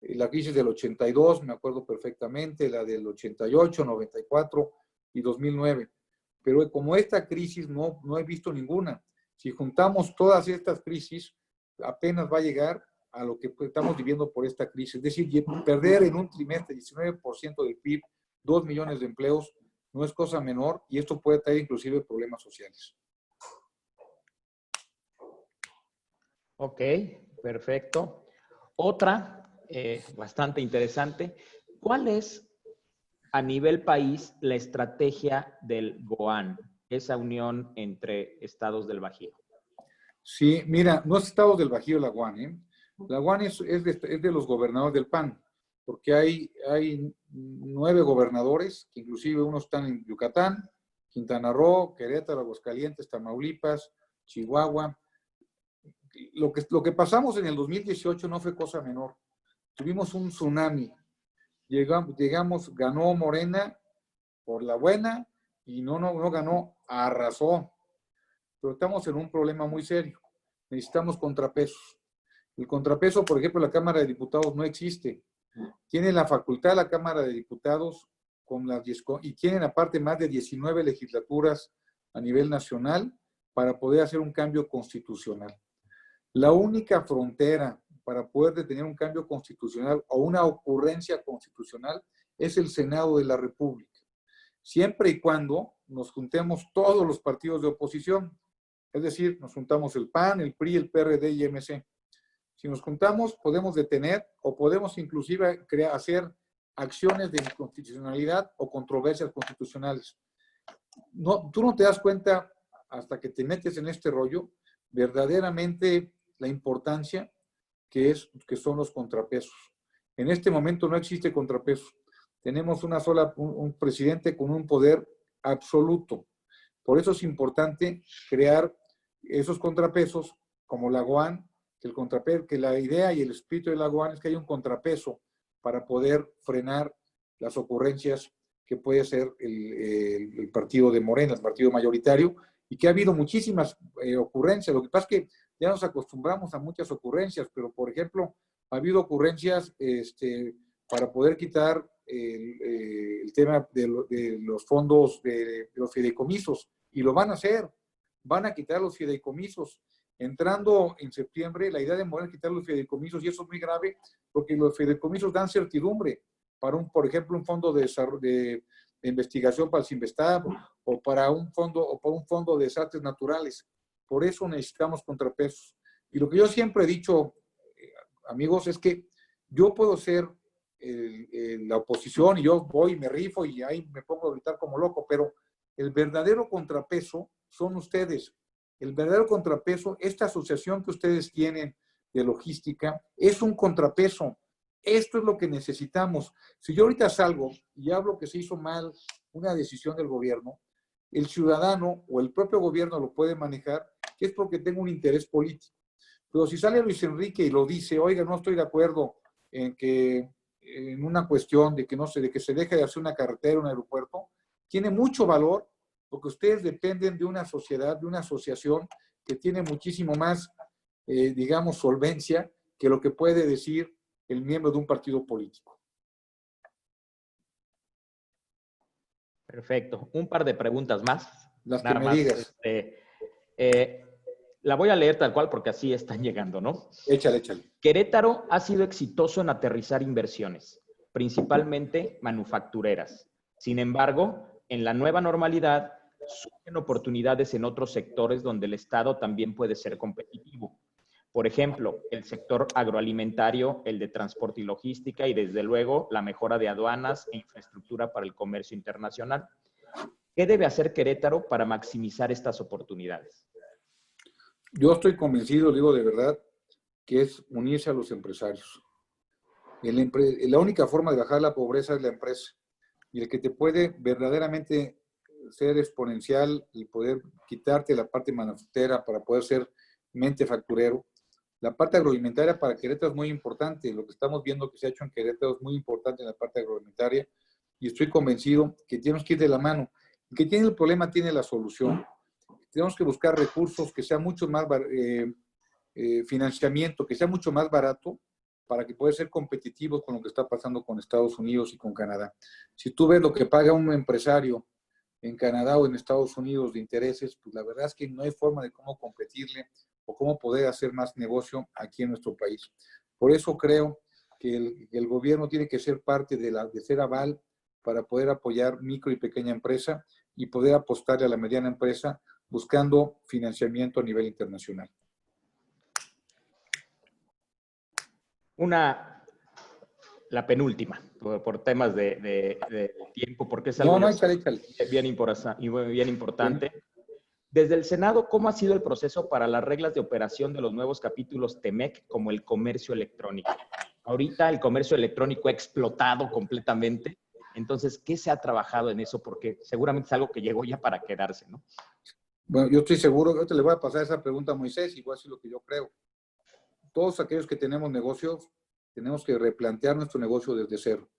La crisis del 82, me acuerdo perfectamente, la del 88, 94 y 2009. Pero como esta crisis no he visto ninguna. Si juntamos todas estas crisis, apenas va a llegar a lo que estamos viviendo por esta crisis. Es decir, perder en un trimestre 19% del PIB, 2 millones de empleos, no es cosa menor y esto puede traer inclusive problemas sociales. Ok, perfecto. Otra, bastante interesante. ¿Cuál es a nivel país la estrategia del GOAN, esa unión entre estados del Bajío? Sí, mira, no es estados del Bajío la UAN, ¿eh? La UAN es de los gobernadores del PAN, porque hay 9 gobernadores, que inclusive unos están en Yucatán, Quintana Roo, Querétaro, Aguascalientes, Tamaulipas, Chihuahua. Lo que pasamos en el 2018 no fue cosa menor. Tuvimos un tsunami. Llegamos, ganó Morena por la buena y no ganó, arrasó. Pero estamos en un problema muy serio. Necesitamos contrapesos. El contrapeso, por ejemplo, la Cámara de Diputados no existe. Tiene la facultad la Cámara de Diputados y tienen aparte más de 19 legislaturas a nivel nacional para poder hacer un cambio constitucional. La única frontera para poder detener un cambio constitucional o una ocurrencia constitucional es el Senado de la República. Siempre y cuando nos juntemos todos los partidos de oposición. Es decir, nos juntamos el PAN, el PRI, el PRD y MC. Si nos juntamos, podemos detener o podemos inclusive hacer acciones de inconstitucionalidad o controversias constitucionales. Tú no te das cuenta hasta que te metes en este rollo, verdaderamente la importancia que son los contrapesos. En este momento no existe contrapeso. Tenemos un presidente con un poder absoluto. Por eso es importante crear esos contrapesos como la GOAN, que la idea y el espíritu de la GOAN es que haya un contrapeso para poder frenar las ocurrencias que puede ser el partido de Morena, el partido mayoritario, y que ha habido muchísimas ocurrencias. Lo que pasa es que ya nos acostumbramos a muchas ocurrencias, pero por ejemplo, ha habido ocurrencias para poder quitar el tema de los fondos de los fideicomisos, y lo van a hacer, van a quitar los fideicomisos. Entrando en septiembre, la idea de Morena es quitar los fideicomisos, y eso es muy grave, porque los fideicomisos dan certidumbre para por ejemplo, un fondo de investigación para el Cinvestav, o para un fondo de desastres naturales. Por eso necesitamos contrapesos. Y lo que yo siempre he dicho, amigos, es que yo puedo ser la oposición y yo voy y me rifo y ahí me pongo a gritar como loco, pero el verdadero contrapeso son ustedes. El verdadero contrapeso, esta asociación que ustedes tienen de logística, es un contrapeso. Esto es lo que necesitamos. Si yo ahorita salgo y hablo que se hizo mal una decisión del gobierno, el ciudadano o el propio gobierno lo puede manejar, que es porque tengo un interés político. Pero si sale Luis Enrique y lo dice, oiga, no estoy de acuerdo en una cuestión de que no sé, de que se deje de hacer una carretera, un aeropuerto, tiene mucho valor, porque ustedes dependen de una sociedad, de una asociación que tiene muchísimo más, digamos, solvencia que lo que puede decir el miembro de un partido político. Perfecto. Un par de preguntas más. Las que Nada me más, digas. La voy a leer tal cual porque así están llegando, ¿no? Échale, échale. Querétaro ha sido exitoso en aterrizar inversiones, principalmente manufactureras. Sin embargo, en la nueva normalidad surgen oportunidades en otros sectores donde el Estado también puede ser competitivo. Por ejemplo, el sector agroalimentario, el de transporte y logística, y desde luego la mejora de aduanas e infraestructura para el comercio internacional. ¿Qué debe hacer Querétaro para maximizar estas oportunidades? Yo estoy convencido, digo de verdad, que es unirse a los empresarios. La única forma de bajar la pobreza es la empresa. Y el que te puede verdaderamente ser exponencial y poder quitarte la parte manufacturera para poder ser mente facturero. La parte agroalimentaria para Querétaro es muy importante. Lo que estamos viendo que se ha hecho en Querétaro es muy importante en la parte agroalimentaria, y estoy convencido que tenemos que ir de la mano. El que tiene el problema tiene la solución. Tenemos que buscar recursos que sean mucho más, financiamiento, que sea mucho más barato, para que pueda ser competitivos con lo que está pasando con Estados Unidos y con Canadá. Si tú ves lo que paga un empresario en Canadá o en Estados Unidos de intereses, pues la verdad es que no hay forma de cómo competirle o cómo poder hacer más negocio aquí en nuestro país. Por eso creo que el gobierno tiene que ser parte de ser aval para poder apoyar micro y pequeña empresa y poder apostarle a la mediana empresa buscando financiamiento a nivel internacional. La penúltima, por temas de tiempo, porque es algo bien importante. Desde el Senado, ¿cómo ha sido el proceso para las reglas de operación de los nuevos capítulos TEMEC, como el comercio electrónico? Ahorita el comercio electrónico ha explotado completamente. Entonces, ¿qué se ha trabajado en eso? Porque seguramente es algo que llegó ya para quedarse, ¿no? Bueno, yo estoy seguro, yo te le voy a pasar esa pregunta a Moisés y voy a decir lo que yo creo. Todos aquellos que tenemos negocios, tenemos que replantear nuestro negocio desde cero.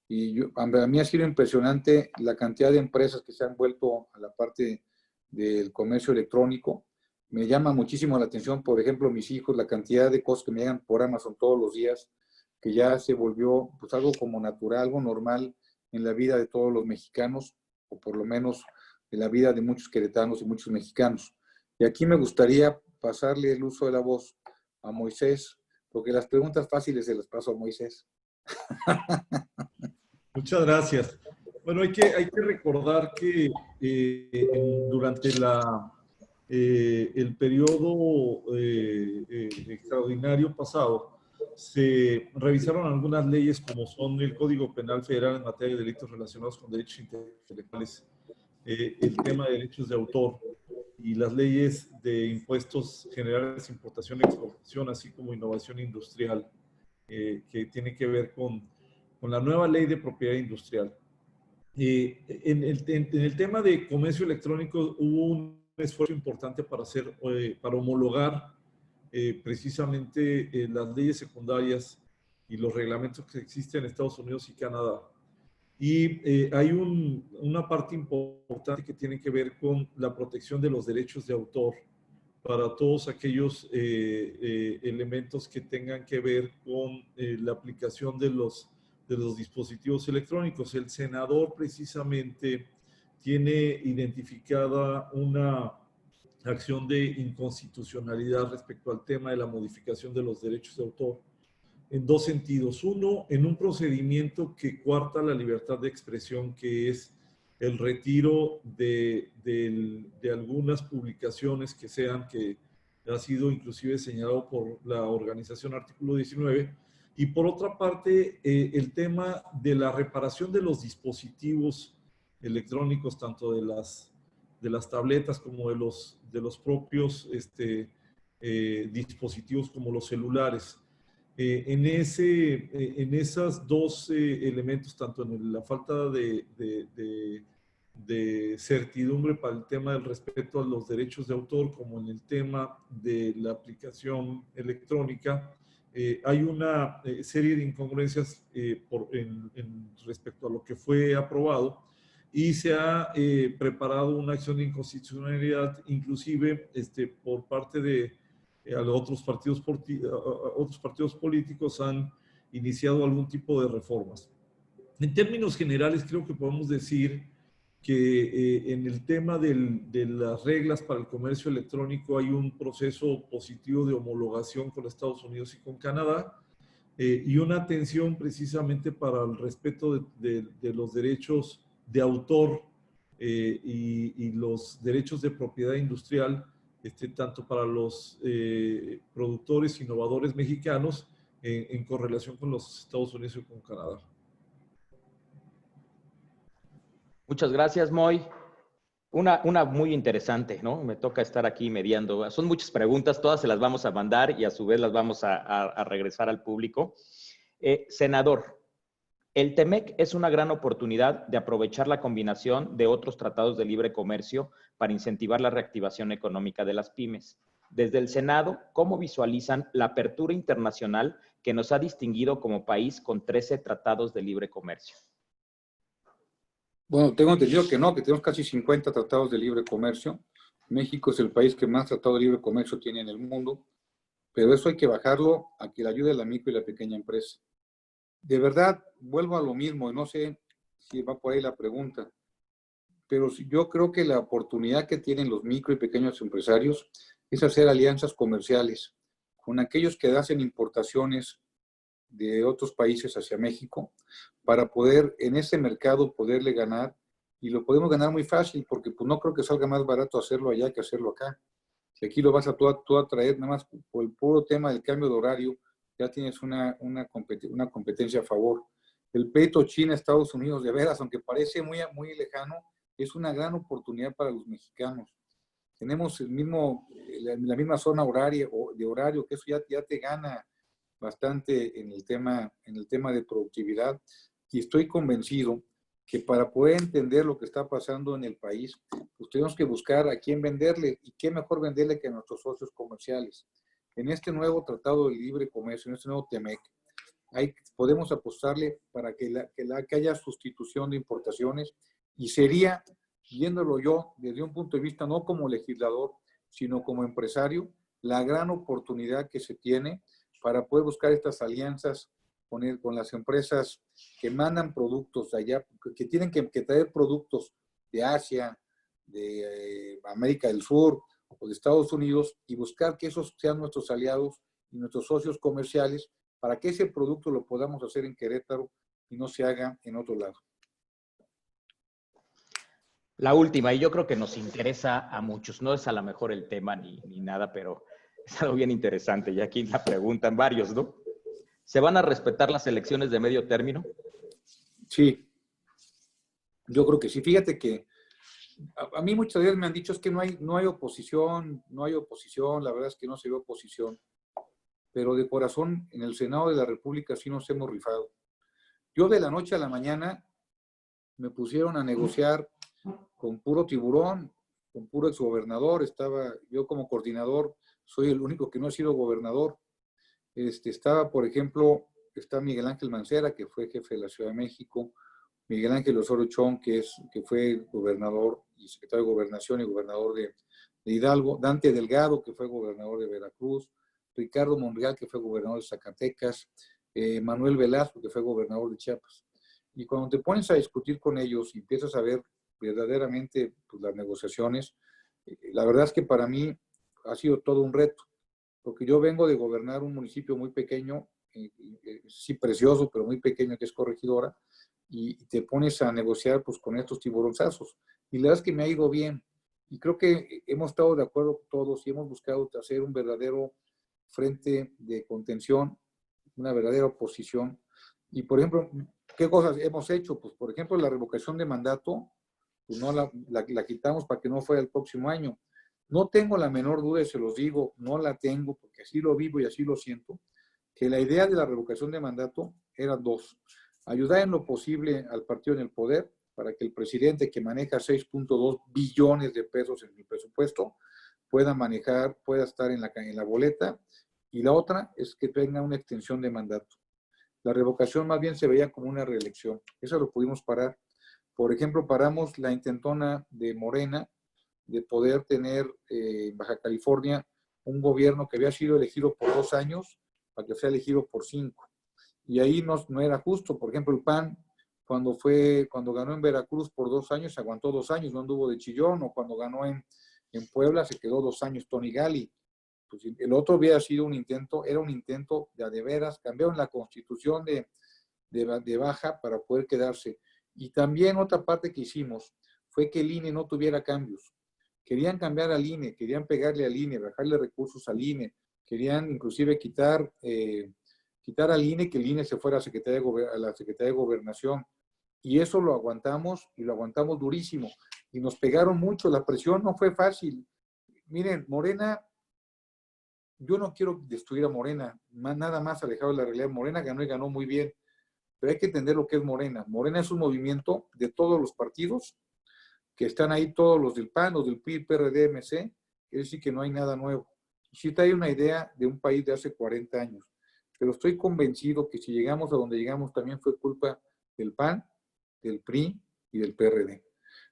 Y a mí ha sido impresionante la cantidad de empresas que se han vuelto a la parte del comercio electrónico. Me llama muchísimo la atención, por ejemplo, mis hijos, la cantidad de cosas que me llegan por Amazon todos los días, que ya se volvió pues algo como natural, algo normal en la vida de todos los mexicanos, o por lo menos en la vida de muchos queretanos y muchos mexicanos. Y aquí me gustaría pasarle el uso de la voz a Moisés, porque las preguntas fáciles se las paso a Moisés. Muchas gracias. Bueno, hay que recordar que durante el periodo extraordinario pasado se revisaron algunas leyes como son el Código Penal Federal en materia de delitos relacionados con derechos intelectuales, el tema de derechos de autor y las leyes de impuestos generales, importación y exportación, así como innovación industrial, que tiene que ver con la nueva ley de propiedad industrial. En el tema de comercio electrónico hubo un esfuerzo importante para homologar precisamente las leyes secundarias y los reglamentos que existen en Estados Unidos y Canadá. Y hay una parte importante que tiene que ver con la protección de los derechos de autor para todos aquellos elementos que tengan que ver con la aplicación de los dispositivos electrónicos. El senador precisamente tiene identificada una acción de inconstitucionalidad respecto al tema de la modificación de los derechos de autor en dos sentidos. Uno, en un procedimiento que coarta la libertad de expresión, que es el retiro de algunas publicaciones que ha sido inclusive señalado por la organización Artículo 19. Y por otra parte, el tema de la reparación de los dispositivos electrónicos, tanto de las tabletas como de los propios dispositivos como los celulares. En esos dos elementos, tanto en la falta de certidumbre para el tema del respeto a los derechos de autor, como en el tema de la aplicación electrónica, hay una serie de incongruencias respecto a lo que fue aprobado, y se ha preparado una acción de inconstitucionalidad, inclusive por parte de otros partidos políticos han iniciado algún tipo de reformas. En términos generales, creo que podemos decir que en el tema de las reglas para el comercio electrónico hay un proceso positivo de homologación con Estados Unidos y con Canadá, y una atención precisamente para el respeto de los derechos de autor y los derechos de propiedad industrial, tanto para los productores innovadores mexicanos en correlación con los Estados Unidos y con Canadá. Muchas gracias, Moy. Una muy interesante, ¿no? Me toca estar aquí mediando. Son muchas preguntas, todas se las vamos a mandar y a su vez las vamos a regresar al público. Senador, el TEMEC es una gran oportunidad de aprovechar la combinación de otros tratados de libre comercio para incentivar la reactivación económica de las pymes. Desde el Senado, ¿cómo visualizan la apertura internacional que nos ha distinguido como país con 13 tratados de libre comercio? Bueno, tengo entendido que no, que tenemos casi 50 tratados de libre comercio. México es el país que más tratados de libre comercio tiene en el mundo, pero eso hay que bajarlo a que le ayude a la micro y la pequeña empresa. De verdad, vuelvo a lo mismo, y no sé si va por ahí la pregunta, pero yo creo que la oportunidad que tienen los micro y pequeños empresarios es hacer alianzas comerciales con aquellos que hacen importaciones de otros países hacia México, para poder en ese mercado poderle ganar, y lo podemos ganar muy fácil, porque pues no creo que salga más barato hacerlo allá que hacerlo acá. Si aquí lo vas a tú a traer, nada más por el puro tema del cambio de horario, ya tienes una competencia a favor. El pleito China-Estados Unidos, de veras, aunque parece muy, muy lejano, es una gran oportunidad para los mexicanos. Tenemos la misma zona horaria, que eso ya te gana bastante en el tema de productividad, y estoy convencido que para poder entender lo que está pasando en el país, pues tenemos que buscar a quién venderle, y qué mejor venderle que a nuestros socios comerciales. En este nuevo Tratado de Libre Comercio, en este nuevo TEMEC, podemos apostarle para que haya sustitución de importaciones, y sería, viéndolo yo desde un punto de vista no como legislador, sino como empresario, la gran oportunidad que se tiene para poder buscar estas alianzas con las empresas que mandan productos de allá, que tienen que traer productos de Asia, de América del Sur o de Estados Unidos, y buscar que esos sean nuestros aliados y nuestros socios comerciales para que ese producto lo podamos hacer en Querétaro y no se haga en otro lado. La última, y yo creo que nos interesa a muchos, no es a lo mejor el tema ni nada, pero es algo bien interesante, y aquí la preguntan varios, ¿no? ¿Se van a respetar las elecciones de medio término? Sí, yo creo que sí. Fíjate que a mí muchas veces me han dicho es que no hay oposición, la verdad es que no se ve oposición, pero de corazón en el Senado de la República sí nos hemos rifado. Yo de la noche a la mañana me pusieron a negociar con puro tiburón, con puro exgobernador. Estaba yo como coordinador, soy el único que no he sido gobernador. Estaba, por ejemplo, está Miguel Ángel Mancera, que fue jefe de la Ciudad de México, Miguel Ángel Osorio Chong, que fue gobernador y secretario de Gobernación y gobernador de Hidalgo, Dante Delgado, que fue gobernador de Veracruz, Ricardo Monreal, que fue gobernador de Zacatecas, Manuel Velasco, que fue gobernador de Chiapas. Y cuando te pones a discutir con ellos y empiezas a ver verdaderamente pues, las negociaciones, la verdad es que para mí ha sido todo un reto, porque yo vengo de gobernar un municipio muy pequeño, sí precioso, pero muy pequeño, que es Corregidora, y te pones a negociar pues, con estos tiburonzazos. Y la verdad es que me ha ido bien. Y creo que hemos estado de acuerdo todos y hemos buscado hacer un verdadero frente de contención, una verdadera oposición. Y, por ejemplo, ¿qué cosas hemos hecho? Pues, por ejemplo, la revocación de mandato, pues no la quitamos para que no fuera el próximo año. No tengo la menor duda, y se los digo, no la tengo, porque así lo vivo y así lo siento, que la idea de la revocación de mandato era dos: ayudar en lo posible al partido en el poder, para que el presidente, que maneja 6.2 billones de pesos en el presupuesto, pueda estar en la boleta, y la otra es que tenga una extensión de mandato. La revocación más bien se veía como una reelección. Eso lo pudimos parar. Por ejemplo, paramos la intentona de Morena de poder tener en Baja California un gobierno que había sido elegido por 2 años para que sea elegido por 5. Y ahí no era justo. Por ejemplo, el PAN, cuando ganó en Veracruz por 2 años, se aguantó 2 años, no anduvo de chillón, o cuando ganó en Puebla, se quedó 2 años Tony Gali. Pues el otro había sido un intento, era un intento de veras, cambiaron la constitución de Baja para poder quedarse. Y también otra parte que hicimos fue que el INE no tuviera cambios. Querían cambiar al INE, querían pegarle al INE, bajarle recursos al INE, querían inclusive quitar al INE, que el INE se fuera a la Secretaría de Gobernación. Y eso lo aguantamos, y lo aguantamos durísimo. Y nos pegaron mucho, la presión no fue fácil. Miren, Morena, yo no quiero destruir a Morena, nada más alejado de la realidad. Morena ganó y ganó muy bien, pero hay que entender lo que es Morena. Morena es un movimiento de todos los partidos, que están ahí, todos los del PAN, los del PRI, PRD, MC, quiere decir que no hay nada nuevo. Sí hay una idea de un país de hace 40 años, pero estoy convencido que si llegamos a donde llegamos también fue culpa del PAN, del PRI y del PRD.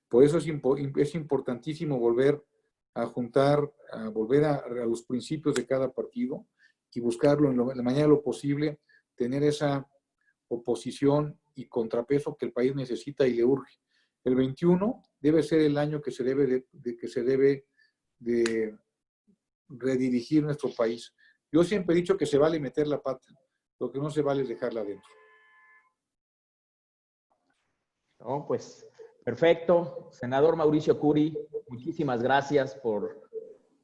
Por eso es importantísimo volver a juntar, volver a los principios de cada partido y buscarlo en la manera de lo posible, tener esa oposición y contrapeso que el país necesita y le urge. El 21 debe ser el año que se debe de redirigir nuestro país. Yo siempre he dicho que se vale meter la pata, lo que no se vale es dejarla adentro. No, pues perfecto. Senador Mauricio Curi, muchísimas gracias por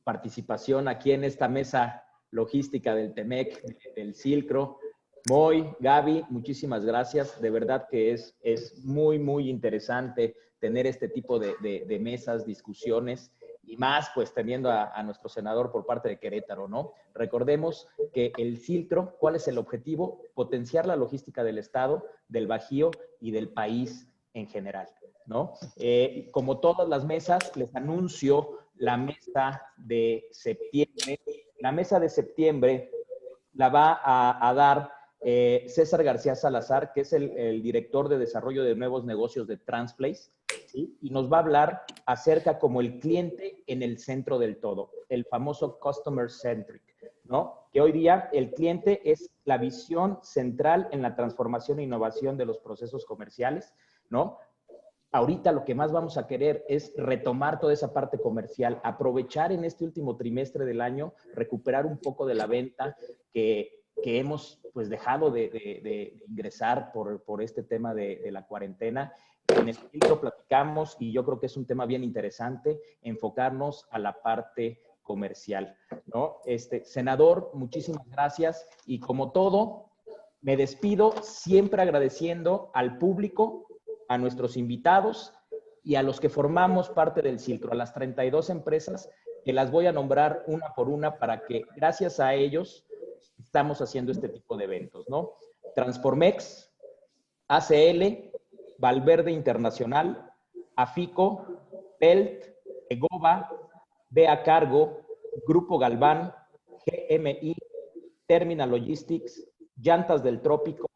participación aquí en esta mesa logística del TEMEC, del Silcro. Moy, Gaby, muchísimas gracias. De verdad que es muy, muy interesante tener este tipo de mesas, discusiones, y más pues teniendo a nuestro senador por parte de Querétaro, ¿no? Recordemos que el Silcro, ¿cuál es el objetivo? Potenciar la logística del Estado, del Bajío y del país en general, ¿no? Como todas las mesas, les anuncio la mesa de septiembre. La mesa de septiembre la va a dar César García Salazar, que es el director de desarrollo de nuevos negocios de Transplace, ¿sí? Y nos va a hablar acerca como el cliente en el centro del todo, el famoso Customer Centric, ¿no? Que hoy día el cliente es la visión central en la transformación e innovación de los procesos comerciales, ¿no? Ahorita lo que más vamos a querer es retomar toda esa parte comercial, aprovechar en este último trimestre del año, recuperar un poco de la venta que hemos pues dejado de ingresar por este tema de la cuarentena. En el filtro platicamos, y yo creo que es un tema bien interesante, enfocarnos a la parte comercial, ¿no? Senador, muchísimas gracias, y como todo, me despido siempre agradeciendo al público, a nuestros invitados y a los que formamos parte del Silcro, a las 32 empresas que las voy a nombrar una por una para que gracias a ellos estamos haciendo este tipo de eventos, ¿no? Transformex, ACL, Valverde Internacional, Afico, Pelt, Egova, Bea Cargo, Grupo Galván, GMI, Terminal Logistics, Llantas del Trópico,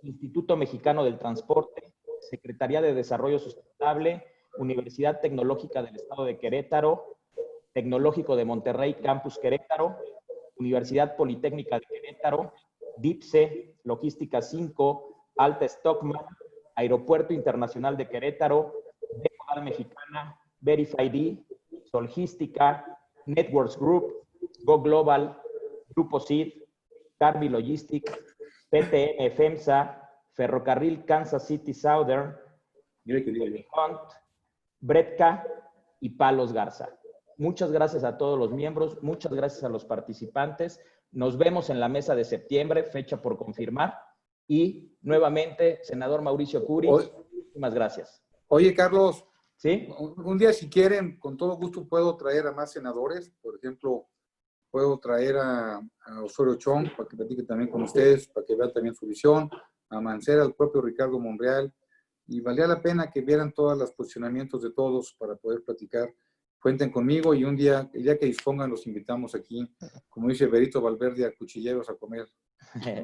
Instituto Mexicano del Transporte, Secretaría de Desarrollo Sustentable, Universidad Tecnológica del Estado de Querétaro, Tecnológico de Monterrey, Campus Querétaro, Universidad Politécnica de Querétaro, DIPSE, Logística 5, Alta Stockman, Aeropuerto Internacional de Querétaro, Decodal Mexicana, VerifyD, Solgística, Networks Group, Go Global, Grupo CID, Carvi Logistics, PTM FEMSA, Ferrocarril Kansas City Southern, Hunt, Bredka y Palos Garza. Muchas gracias a todos los miembros, muchas gracias a los participantes. Nos vemos en la mesa de septiembre, fecha por confirmar. Y nuevamente, senador Mauricio Curi, muchísimas gracias. Oye, Carlos, ¿sí? Un día, si quieren, con todo gusto puedo traer a más senadores. Por ejemplo, puedo traer a Osorio Chong para que platique también con ustedes, para que vean también su visión, a Mancera, al propio Ricardo Monreal. Y valía la pena que vieran todos los posicionamientos de todos para poder platicar. Cuenten conmigo y un día, el día que dispongan, los invitamos aquí, como dice Berito Valverde, a cuchilleros a comer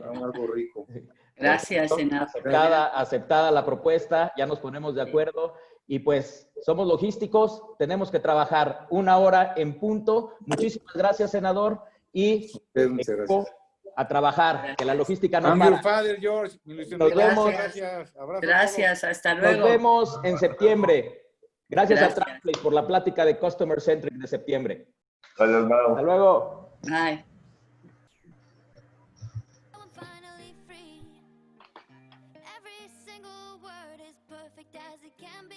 algo rico. Gracias, senador. Aceptada la propuesta, ya nos ponemos de acuerdo y pues somos logísticos, tenemos que trabajar 1 hora en punto. Muchísimas gracias, senador, y Muchas gracias. A trabajar, que la logística no I'm para. your father, George. Nos vemos. Gracias. Gracias, hasta luego. Nos vemos en septiembre. Gracias a Transplay por la plática de Customer Centric de septiembre. Hasta luego. Bye.